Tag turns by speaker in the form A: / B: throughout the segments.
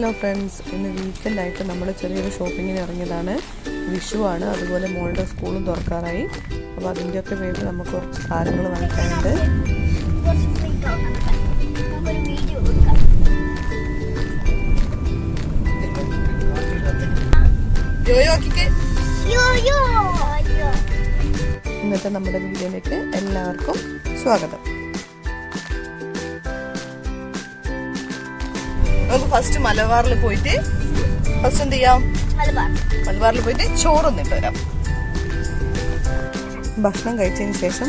A: Hello friends, ഇന്ന് വീക്കെൻഡായിട്ട് നമ്മൾ ചെറിയൊരു ഷോപ്പിങ്ങിന് ഇറങ്ങിയതാണ്. വിഷു ആണ്, അതുപോലെ മോളുടെ സ്കൂളും തുറക്കാറായി. അപ്പോൾ അതിൻ്റെയൊക്കെ പേരിൽ നമുക്ക് കുറച്ച് സാധനങ്ങൾ വാങ്ങിക്കാനുണ്ട്. ഇന്നത്തെ നമ്മുടെ വീഡിയോയിലേക്ക് എല്ലാവർക്കും സ്വാഗതം. നമുക്ക് ഫസ്റ്റ് മലബാറിൽ പോയിട്ട് എന്ത് ചെയ്യാം? മലബാറിൽ പോയിട്ട് ചോറൊന്നിട്ട് വരാം. ഭക്ഷണം കഴിച്ചതിന് ശേഷം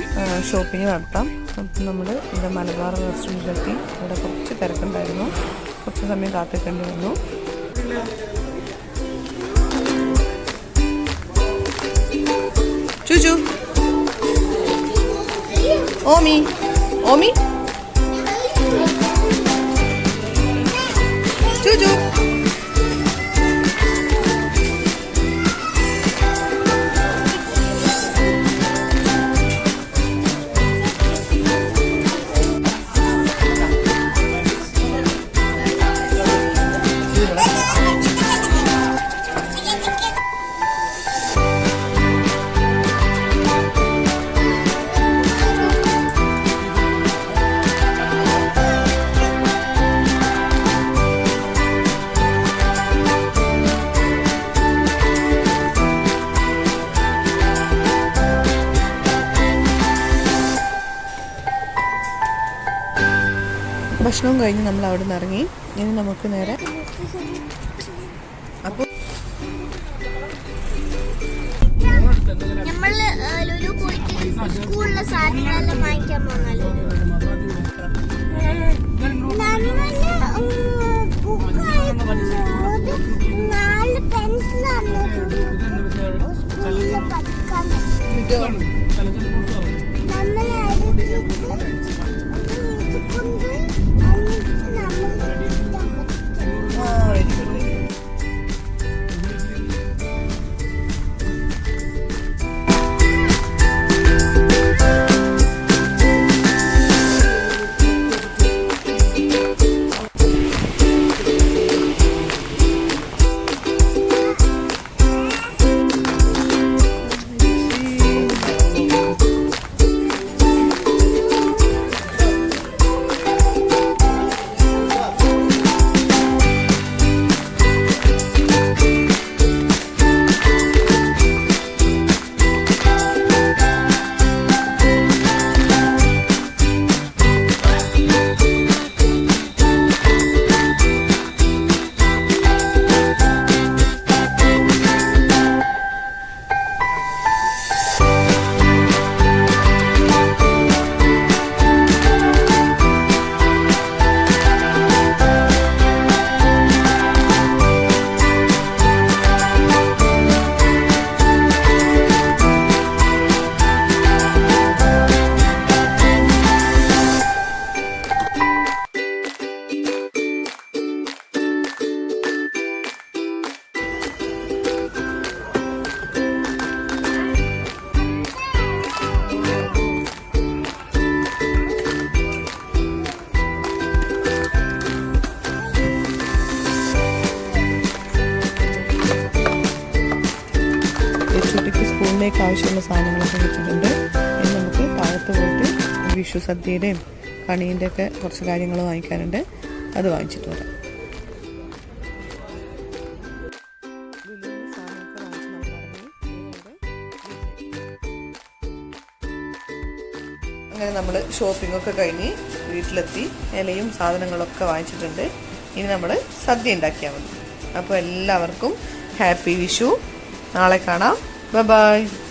A: ഷോപ്പിംഗ് നടത്താം. അപ്പം നമ്മൾ ഇവിടെ മലബാർ റെസ്റ്റോറൻറ്റിലെത്തി. ഇവിടെ കുറച്ച് തിരക്കുണ്ടായിരുന്നു, കുറച്ച് സമയം കാത്തിക്കേണ്ടി വന്നു. ചൂചു, ഓമി ഓമി ചൂചു. ഭക്ഷണം കഴിഞ്ഞ് നമ്മൾ അവിടെ നിന്ന് ഇറങ്ങി. ഇനി നമുക്ക് നേരെ അപ്പോൾ
B: സ്കൂളിലെ സാധനങ്ങളെല്ലാം വാങ്ങിക്കാൻ പോകാനല്ലോ. നാല് പെൻസിലാണ്
A: സ്കൂളിലേക്ക് ആവശ്യമുള്ള സാധനങ്ങളൊക്കെ കിട്ടിയിട്ടുണ്ട്. ഇനി നമുക്ക് താഴത്ത് പോയിട്ട് വിഷു സദ്യയുടെയും കണീൻ്റെ ഒക്കെ കുറച്ച് കാര്യങ്ങൾ വാങ്ങിക്കാനുണ്ട്. അത് വാങ്ങിച്ചിട്ട് വരാം. അങ്ങനെ നമ്മൾ ഷോപ്പിംഗ് ഒക്കെ കഴിഞ്ഞ് വീട്ടിലെത്തി. ഇലയും സാധനങ്ങളൊക്കെ വാങ്ങിച്ചിട്ടുണ്ട്. ഇനി നമ്മൾ സദ്യ ഉണ്ടാക്കിയാൽ മതി. അപ്പോൾ എല്ലാവർക്കും ഹാപ്പി വിഷു. നാളെ കാണാം. Bye bye.